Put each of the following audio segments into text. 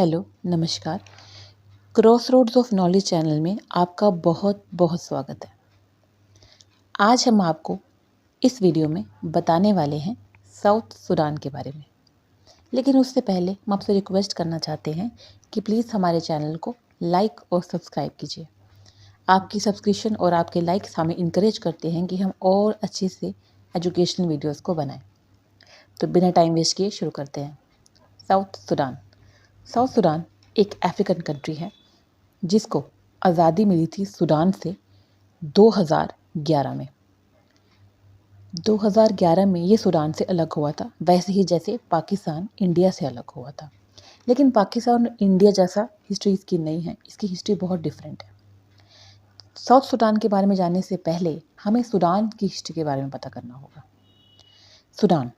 Hello, नमस्कार। Crossroads of knowledge channel में आपका बहुत बहुत स्वागत है। आज हम आपको इस वीडियो में बताने वाले हैं साउथ सूडान के बारे में। लेकिन उससे पहले हम आपसे रिक्वेस्ट करना चाहते हैं कि प्लीज़ हमारे चैनल को लाइक और सब्सक्राइब कीजिए। आपकी सब्सक्रिप्शन और आपके लाइक्स हमें इनकरेज करते हैं कि हम और अच्छे से एजुकेशनल वीडियोज़ को बनाएं। तो बिना टाइम वेस्ट किए शुरू करते हैं। South Sudan. साउथ सूडान एक अफ्रीकन कंट्री है जिसको आज़ादी मिली थी सूडान से 2011 में। 2011 में ये सूडान से अलग हुआ था, वैसे ही जैसे पाकिस्तान इंडिया से अलग हुआ था। लेकिन पाकिस्तान और इंडिया जैसा हिस्ट्री इसकी नहीं है, इसकी हिस्ट्री बहुत डिफरेंट है। साउथ सूडान के बारे में जानने से पहले हमें सूडान की हिस्ट्री के बारे में पता करना होगा। सूडान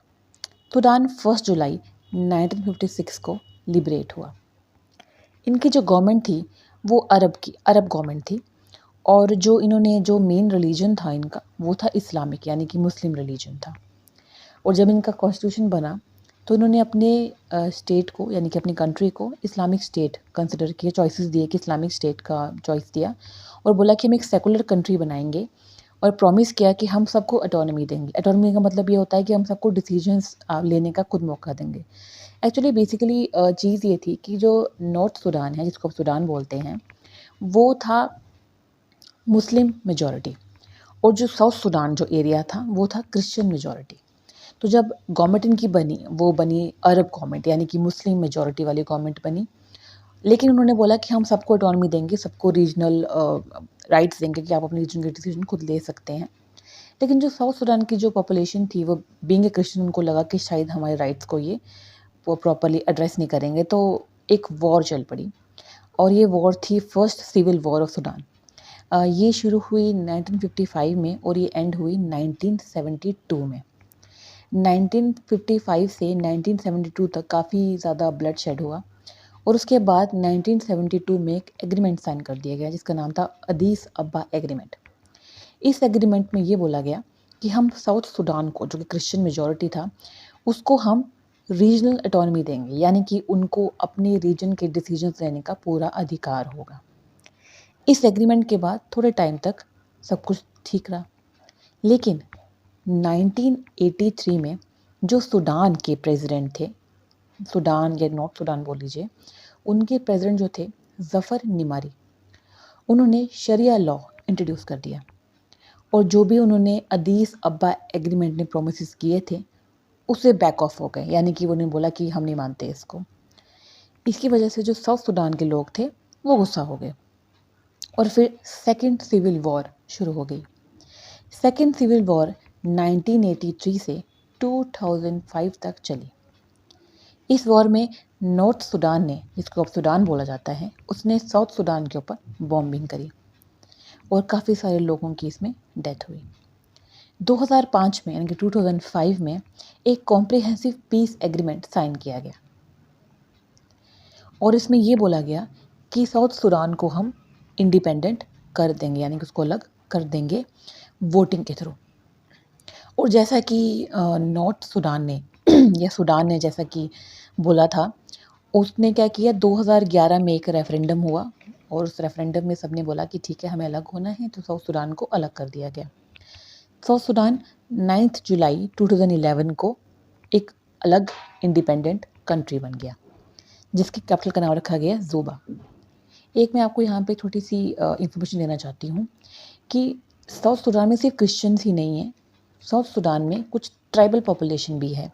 सूडान 1 जुलाई 1956 को लिबरेट हुआ। इनकी जो गवर्नमेंट थी वो अरब गवर्नमेंट थी, और जो मेन रिलीजन था इनका वो था इस्लामिक, यानी कि मुस्लिम रिलीजन था। और जब इनका कॉन्स्टिट्यूशन बना तो इन्होंने अपने स्टेट को, यानी कि अपनी कंट्री को इस्लामिक स्टेट कंसिडर किया, चॉइसेस दिए कि इस्लामिक स्टेट का चॉइस दिया और बोला कि हम एक सेकुलर कंट्री बनाएंगे, और प्रॉमिस किया कि हम सबको ऑटोनॉमी देंगे। ऑटोनॉमी का मतलब ये होता है कि हम सबको डिसीजंस लेने का खुद मौका देंगे। एक्चुअली बेसिकली चीज़ ये थी कि जो नॉर्थ सूडान है, जिसको आप सूडान बोलते हैं, वो था मुस्लिम मेजॉरिटी, और जो साउथ सूडान जो एरिया था वो था क्रिश्चियन मेजॉरिटी। तो जब गवर्नमेंट इनकी बनी, वो बनी अरब गवर्नमेंट, यानी कि मुस्लिम मेजॉरिटी वाली गवर्नमेंट बनी। लेकिन उन्होंने बोला कि हम सबको ऑटोनॉमी देंगे, सबको रीजनल राइट्स देंगे कि आप अपने रीजन के डिसीजन खुद ले सकते हैं। लेकिन जो साउथ सूडान की जो पॉपुलेशन थी, वो बीइंग ए क्रिश्चियन, उनको लगा कि शायद हमारे राइट्स को ये वो प्रॉपरली एड्रेस नहीं करेंगे। तो एक वॉर चल पड़ी, और ये वॉर थी first civil war of Sudan. ये शुरू हुई 1955 में और ये एंड हुई 1972 में। 1955 से 1972 तक काफ़ी ज़्यादा ब्लड शेड हुआ, और उसके बाद 1972 में एक एग्रीमेंट साइन कर दिया गया जिसका नाम था अदीस अब्बा एग्रीमेंट। इस एग्रीमेंट में ये बोला गया कि हम साउथ सूडान को, जो कि क्रिश्चियन मेजॉरिटी था, उसको हम रीजनल ऑटोनॉमी देंगे, यानी कि उनको अपने रीजन के डिसीजंस लेने का पूरा अधिकार होगा। इस एग्रीमेंट के बाद थोड़े टाइम तक सब कुछ ठीक रहा, लेकिन 1983 में जो सूडान के प्रेसिडेंट थे, सूडान या नॉर्थ सूडान बोल लीजिए, उनके प्रेसिडेंट जो थे ज़फ़र निमारी, उन्होंने शरिया लॉ इंट्रोड्यूस कर दिया, और जो भी उन्होंने अदीस अब्बा एग्रीमेंट ने प्रोमिस किए थे उसे बैक ऑफ हो गए, यानी कि उन्होंने बोला कि हम नहीं मानते इसको। इसकी वजह से जो साउथ सूडान के लोग थे वो गुस्सा हो गए, और फिर सेकेंड सिविल वॉर शुरू हो गई। सेकेंड सिविल वॉर 1983 से 2005 तक चली। इस वॉर में नॉर्थ सूडान ने, जिसको अब सूडान बोला जाता है, उसने साउथ सूडान के ऊपर बॉम्बिंग करी, और काफ़ी सारे लोगों की इसमें डेथ हुई। 2005 में, यानी कि 2005 में एक कॉम्प्रिहेंसिव पीस एग्रीमेंट साइन किया गया, और इसमें ये बोला गया कि साउथ सूडान को हम इंडिपेंडेंट कर देंगे, यानी कि उसको अलग कर देंगे वोटिंग के थ्रू। और जैसा कि नॉर्थ सूडान ने या सूडान ने जैसा कि बोला था, उसने क्या किया, 2011 में एक रेफरेंडम हुआ, और उस रेफरेंडम में सबने बोला कि ठीक है हमें अलग होना है, तो साउथ सूडान को अलग कर दिया गया। साउथ सूडान 9 जुलाई 2011 को एक अलग इंडिपेंडेंट कंट्री बन गया, जिसकी कैपिटल का नाम रखा गया ज़ूबा। एक मैं आपको यहाँ पे छोटी सी इंफॉर्मेशन देना चाहती हूँ कि साउथ सूडान में सिर्फ क्रिश्चियंस ही नहीं है, साउथ सूडान में कुछ ट्राइबल पॉपुलेशन भी है।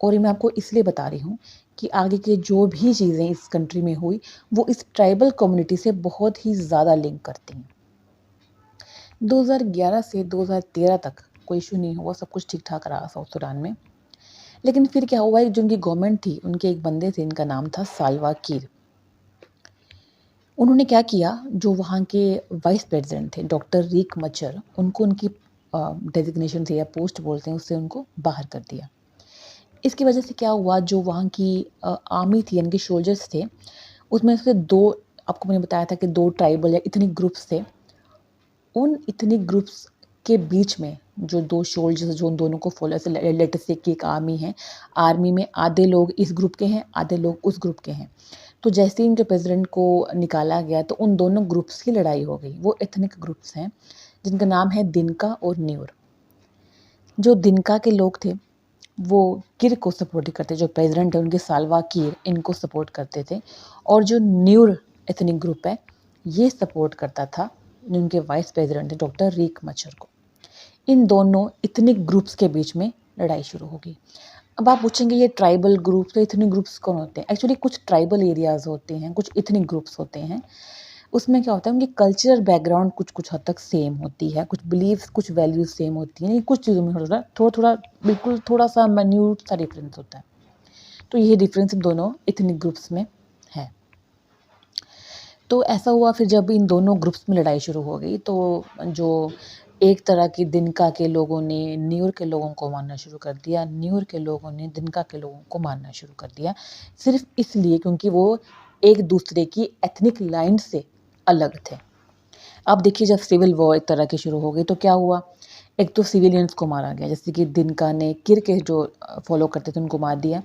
और ये मैं आपको इसलिए बता रही हूँ कि आगे के जो भी चीज़ें इस कंट्री में हुई वो इस ट्राइबल कम्युनिटी से बहुत ही ज़्यादा लिंक करती हैं। 2011 से 2013 तक कोई इशू नहीं हुआ, सब कुछ ठीक ठाक रहा साउथ सूडान में। लेकिन फिर क्या हुआ, जो उनकी गवर्नमेंट थी, उनके एक बंदे थे, इनका नाम था साल्वा कीर। उन्होंने क्या किया, जो वहाँ के वाइस प्रेसिडेंट थे डॉक्टर रीक मचर, उनको उनकी डेजिग्नेशन से या पोस्ट बोलते हैं उससे उनको बाहर कर दिया। इसकी वजह से क्या हुआ, जो वहाँ की आर्मी थी, यानी कि सोल्जर्स थे, उसमें से दो, आपको मैंने बताया था कि दो ट्राइबल या इतनी ग्रुप्स थे, उन इतनी ग्रुप्स के बीच में जो दो सोल्जर्स, जो उन दोनों को फॉलो, ऐसे लेट से कि एक आर्मी है, आर्मी में आधे लोग इस ग्रुप के हैं, आधे लोग उस ग्रुप के हैं, तो जैसे ही उनके प्रेसिडेंट को निकाला गया तो उन दोनों ग्रुप्स की लड़ाई हो गई। वो एथनिक ग्रुप्स हैं जिनका नाम है दिनका और न्यूर। जो दिनका के लोग थे वो किर को सपोर्ट करते, जो प्रेसिडेंट है उनके साल्वा किर इनको सपोर्ट करते थे। और जो न्यूर एथनिक ग्रुप है ये सपोर्ट करता था उनके वाइस प्रेसिडेंट थे डॉक्टर रीक मच्छर को। इन दोनों इथनिक ग्रुप्स के बीच में लड़ाई शुरू होगी। अब आप पूछेंगे ये ट्राइबल ग्रुप्स तो इथनिक ग्रुप्स कौन होते हैं? एक्चुअली कुछ ट्राइबल एरियाज़ होते हैं, कुछ इथनिक ग्रुप्स होते हैं। उसमें क्या होता है उनकी कल्चरल बैकग्राउंड कुछ-कुछ हद तक सेम होती है, कुछ बिलीव्स, कुछ वैल्यूज़ सेम होती हैं, कुछ चीज़ों में थोड़ा-थोड़ा बिल्कुल थोड़ा-सा माइन्यूट सा डिफरेंस होता है। तो ये डिफरेंस इन दोनों इथनिक ग्रुप्स में है। तो ऐसा हुआ फिर जब इन दोनों ग्रुप्स में लड़ाई शुरू हो गई तो जो एक तरह की दिनका के लोगों ने न्यूर के लोगों को मारना शुरू कर दिया, न्यूर के लोगों ने दिनका के लोगों को मारना शुरू कर दिया, सिर्फ इसलिए क्योंकि वो एक दूसरे की एथनिक लाइन से अलग थे। अब देखिए जब सिविल वॉर एक तरह की शुरू हो गई तो क्या हुआ, एक तो सिविलियंस को मारा गया, जैसे कि दिनका ने किर के जो फॉलो करते थे उनको मार दिया।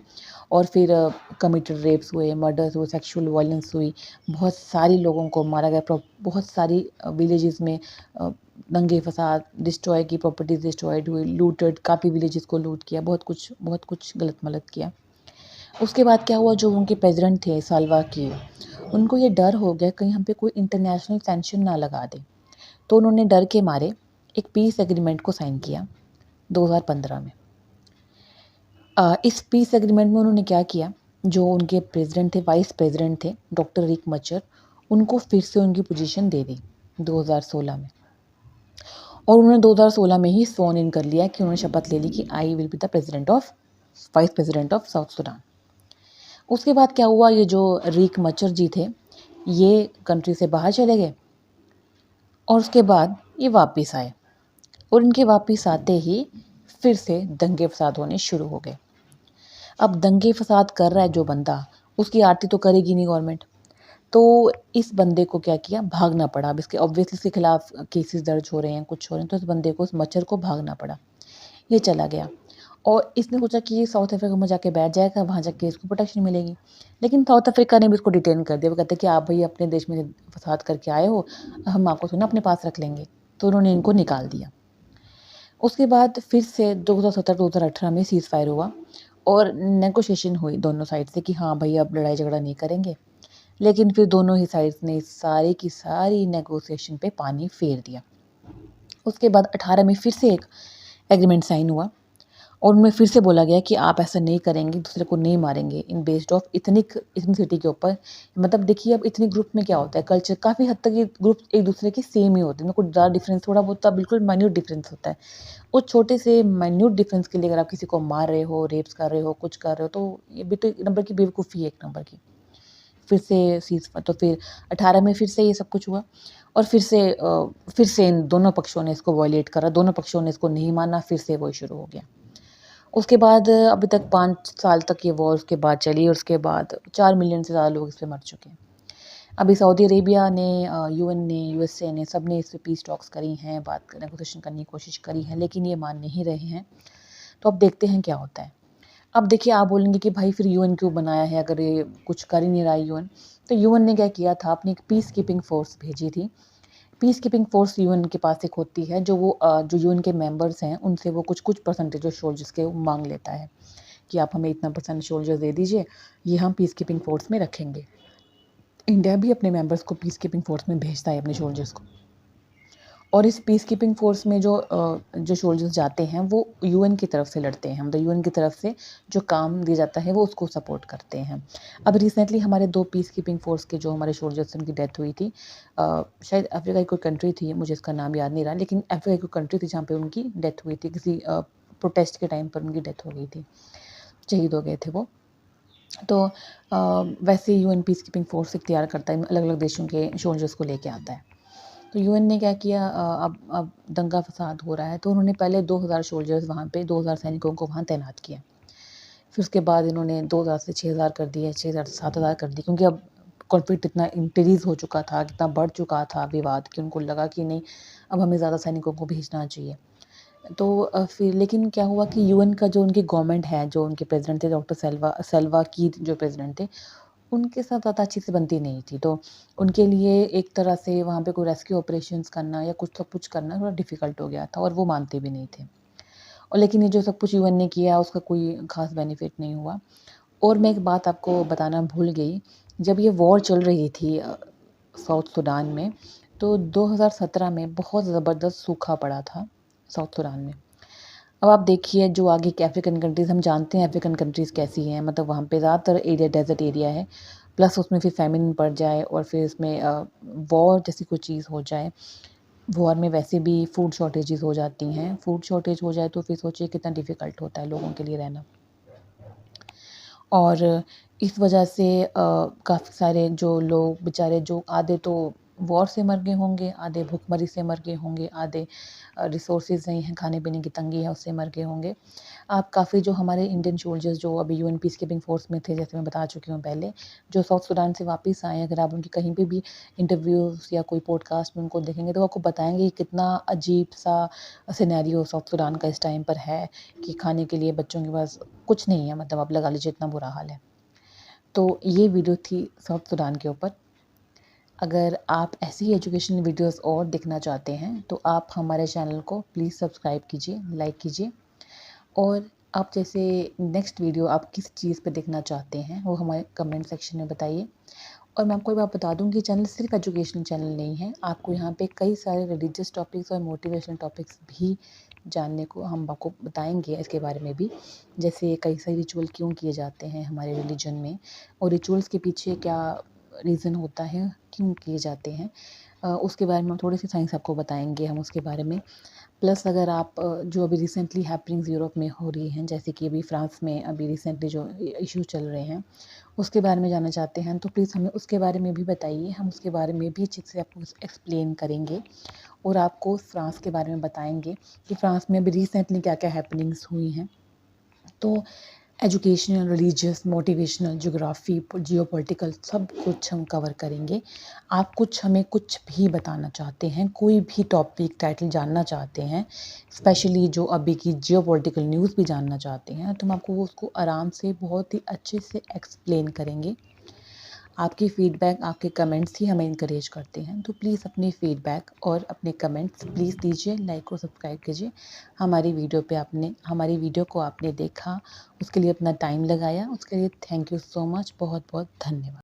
और फिर कमिटेड रेप्स हुए, मर्डर्स हुए, सेक्सुअल वायलेंस हुई, बहुत सारी लोगों को मारा गया, बहुत सारी विलेजेस में दंगे फसाद, डिस्ट्रॉय की प्रॉपर्टीज डिस्ट्रॉयड हुई, लूटेड, काफ़ी विलेजेस को लूट किया, बहुत कुछ गलत मलत किया। उसके बाद क्या हुआ, जो उनके प्रेसिडेंट थे साल्वा किर, उनको ये डर हो गया कहीं हम पे कोई इंटरनेशनल सैंक्शन ना लगा दे। तो उन्होंने डर के मारे एक पीस एग्रीमेंट को साइन किया 2015 में। इस पीस एग्रीमेंट में उन्होंने क्या किया, जो उनके प्रेसिडेंट थे, वाइस प्रेसिडेंट थे डॉक्टर रीक मच्छर, उनको फिर से उनकी पोजीशन दे दी 2016 में। और उन्होंने 2016 में ही स्वॉन इन कर लिया कि उन्होंने शपथ ले ली कि I will be the vice president of south Sudan. उसके बाद क्या हुआ, ये जो रीक मच्छर जी थे ये कंट्री से बाहर चले गए और उसके बाद ये वापस आए और इनके वापस आते ही फिर से दंगे फसाद होने शुरू हो गए। अब दंगे फसाद कर रहा है जो बंदा, उसकी आरती तो करेगी नहीं गवर्नमेंट। तो इस बंदे को क्या किया, भागना पड़ा। अब इसके ऑब्वियसली इसके खिलाफ केसेस दर्ज हो रहे हैं, कुछ हो रहे हैं, तो इस बंदे को, इस मच्छर को भागना पड़ा। ये चला गया और इसने सोचा कि ये साउथ अफ्रीका में जाके बैठ जाएगा, वहाँ जाके इसको प्रोटेक्शन मिलेगी। लेकिन साउथ अफ्रीका ने भी इसको डिटेन कर दिया। वो कहते हैं कि आप भाई अपने देश में फसाद करके आए हो, हम आपको थोड़ी ना अपने पास रख लेंगे। तो उन्होंने इनको निकाल दिया। उसके बाद फिर से 2017-2018 में सीज़ फायर हुआ और नेगोशिएशन हुई दोनों साइड से कि हाँ भाई अब लड़ाई झगड़ा नहीं करेंगे। लेकिन फिर दोनों ही साइड्स ने सारी की सारी नेगोशिएशन पे पानी फेर दिया। उसके बाद 18 में फिर से एक एग्रीमेंट साइन हुआ और उनमें फिर से बोला गया कि आप ऐसा नहीं करेंगे, दूसरे को नहीं मारेंगे इन बेस्ड ऑफ इथनिसिटी के ऊपर। मतलब देखिए अब इथनिक ग्रुप में क्या होता है, कल्चर काफ़ी हद तक ये ग्रुप एक दूसरे के सेम ही होते हैं, कुछ ज़्यादा डिफरेंस थोड़ा बहुत बिल्कुल माइन्यूट डिफरेंस होता है। उस छोटे से माइन्यूट डिफरेंस के लिए अगर आप किसी को मार रहे हो, रेप्स कर रहे हो, कुछ कर रहे हो, तो ये भी तो एक नंबर की बेवकूफ़ी है, एक नंबर की। फिर से तो फिर 18 में फिर से ये सब कुछ हुआ और फिर से इन दोनों पक्षों ने इसको वॉयलेट करा, दोनों पक्षों ने इसको नहीं माना, फिर से वही शुरू हो गया। उसके बाद अभी तक 5 साल तक ये वॉर उसके बाद चली और उसके बाद 4 मिलियन से ज़्यादा लोग इस पे मर चुके हैं। अभी सऊदी अरेबिया ने, यूएन ने, यूएसए ने, सब ने इस पे पीस टॉक्स करी हैं, नेगोशिएशन करने की कोशिश करी है, लेकिन ये मान नहीं रहे हैं। तो अब देखते हैं क्या होता है। अब देखिए आप बोलेंगे कि भाई फिर यूएन क्यों बनाया है अगर ये कुछ कर ही नहीं रहा है यूएन। तो यूएन ने क्या किया था, अपनी एक पीस कीपिंग फ़ोर्स भेजी थी। पीस कीपिंग फ़ोर्स यूएन के पास एक होती है जो जो यूएन के मेंबर्स हैं उनसे वो कुछ परसेंटेज ऑफ सोल्जर्स के मांग लेता है कि आप हमें इतना परसेंट सोल्जर्स दे दीजिए, ये हम पीस कीपिंग फ़ोर्स में रखेंगे। इंडिया भी अपने मेंबर्स को पीस कीपिंग फ़ोर्स में भेजता है, अपने सोल्जर्स को। और इस पीस कीपिंग फ़ोर्स में जो सोल्जर्स जाते हैं वो यूएन की तरफ से लड़ते हैं, मतलब यूएन की तरफ से जो काम दिया जाता है वो उसको सपोर्ट करते हैं। अब रिसेंटली हमारे 2 पीस कीपिंग फ़ोर्स के जो हमारे सोल्जर्स थे उनकी डेथ हुई थी। शायद अफ्रीका की कोई कंट्री थी, मुझे इसका नाम याद नहीं रहा, लेकिन अफ्रीका की कोई कंट्री थी जहाँ पे उनकी डेथ हुई थी, किसी प्रोटेस्ट के टाइम पर उनकी डेथ हो गई थी, शहीद हो गए थे वो। तो वैसे यूएन पीस कीपिंग फ़ोर्स इख्तियार करता है, अलग-अलग देशों के सोल्जर्स को लेके आता है। तो यूएन ने क्या किया, अब दंगा फसाद हो रहा है तो उन्होंने पहले 2000 सोल्जर्स वहाँ पे, 2000 सैनिकों को वहाँ तैनात किया। फिर उसके बाद इन्होंने 2000 से 6000 कर दिए, 6000 से 7000 कर दिए, क्योंकि अब कॉन्फ्लिक्ट इतना इंक्रीज़ हो चुका था, कितना बढ़ चुका था विवाद, कि उनको लगा कि नहीं अब हमें ज़्यादा सैनिकों को भेजना चाहिए। तो फिर लेकिन क्या हुआ कि यूएन का जो उनकी गवर्नमेंट है, जो उनके प्रेसिडेंट थे डॉक्टर सेल्वा कीर जो प्रेसिडेंट थे, उनके साथ ज़्यादा अच्छी से बनती नहीं थी। तो उनके लिए एक तरह से वहाँ पे कोई रेस्क्यू ऑपरेशंस करना या कुछ सब कुछ करना थोड़ा डिफ़िकल्ट हो गया था और वो मानते भी नहीं थे। और लेकिन ये जो सब कुछ यूएन ने किया उसका कोई ख़ास बेनिफिट नहीं हुआ। और मैं एक बात आपको बताना भूल गई, जब ये वॉर चल रही थी साउथ सूडान में, तो 2017 में बहुत ज़बरदस्त सूखा पड़ा था साउथ सूडान में। अब आप देखिए जो आगे की अफ्रीकन कंट्रीज़, हम जानते हैं अफ्रीकन कंट्रीज़ कैसी हैं, मतलब वहाँ पे ज़्यादातर एरिया डेज़र्ट एरिया है, प्लस उसमें फिर फ़ेमिन पड़ जाए और फिर इसमें वॉर जैसी कोई चीज़ हो जाए। वॉर में वैसे भी फूड शॉर्टेजेस हो जाती हैं, फूड शॉर्टेज हो जाए तो फिर सोचिए कितना डिफ़िकल्ट होता है लोगों के लिए रहना। और इस वजह से काफ़ी सारे जो लोग बेचारे, जो आधे तो वॉर से मर गए होंगे, आधे भूखमरी से मर गए होंगे, आधे रिसोर्सेज़ नहीं हैं, खाने-पीने की तंगी है उससे मर गए होंगे। आप काफ़ी जो हमारे इंडियन सोल्जर्स जो अभी यूएन पीस कीपिंग फ़ोर्स में थे, जैसे मैं बता चुकी हूँ पहले, जो साउथ सूडान से वापस आए, अगर आप उनकी कहीं पे भी इंटरव्यूज़ या कोई पॉडकास्ट में उनको देखेंगे तो वो आपको बताएँगे कि कितना अजीब-सा सिनेरियो साउथ सूडान का इस टाइम पर है कि खाने के लिए बच्चों के पास कुछ नहीं है, मतलब आप लगा लीजिए इतना बुरा हाल है। तो ये वीडियो थी साउथ सूडान के ऊपर। अगर आप ऐसी ही एजुकेशनल वीडियोस और देखना चाहते हैं तो आप हमारे चैनल को प्लीज़ सब्सक्राइब कीजिए, लाइक कीजिए और आप जैसे नेक्स्ट वीडियो आप किस चीज़ पे देखना चाहते हैं वो हमारे कमेंट सेक्शन में बताइए। और मैं आपको एक बात बता दूँ कि चैनल सिर्फ एजुकेशनल चैनल नहीं है, आपको यहाँ पे कई सारे रिलीजियस टॉपिक्स और मोटिवेशनल टॉपिक्स भी जानने को हम आपको बताएंगे इसके बारे में भी। जैसे कई सारे रिचुअल क्यों किए जाते हैं हमारे रिलीजन में और रिचुअल्स के पीछे क्या रीज़न होता है, क्यों किए जाते हैं, उसके बारे में हम थोड़ी सी साइंस आपको बताएंगे हम उसके बारे में। प्लस अगर आप जो अभी रिसेंटली हैपनिंग्स यूरोप में हो रही हैं, जैसे कि अभी फ्रांस में अभी रिसेंटली जो इश्यूज चल रहे हैं उसके बारे में जानना चाहते हैं तो प्लीज़ हमें उसके बारे में भी बताइए, हम उसके बारे में भी अच्छे से आपको एक्सप्लेन करेंगे और आपको फ्रांस के बारे में बताएंगे कि फ्रांस में अभी रिसेंटली क्या क्या हैपनिंग्स हुई हैं। तो educational, religious, motivational, geography, geopolitical सब कुछ हम कवर करेंगे। आप कुछ हमें कुछ भी बताना चाहते हैं, कोई भी टॉपिक टाइटल जानना चाहते हैं, स्पेशली जो अभी की जियोपॉलिटिकल न्यूज़ भी जानना चाहते हैं, तो हम आपको उसको आराम से बहुत ही अच्छे से एक्सप्लेन करेंगे। आपकी फ़ीडबैक, आपके कमेंट्स ही हमें इनकरेज करते हैं, तो प्लीज़ अपनी फ़ीडबैक और अपने कमेंट्स प्लीज़ दीजिए, लाइक और सब्सक्राइब कीजिए। हमारी वीडियो को आपने देखा, उसके लिए अपना टाइम लगाया, उसके लिए थैंक यू सो मच, बहुत-बहुत धन्यवाद।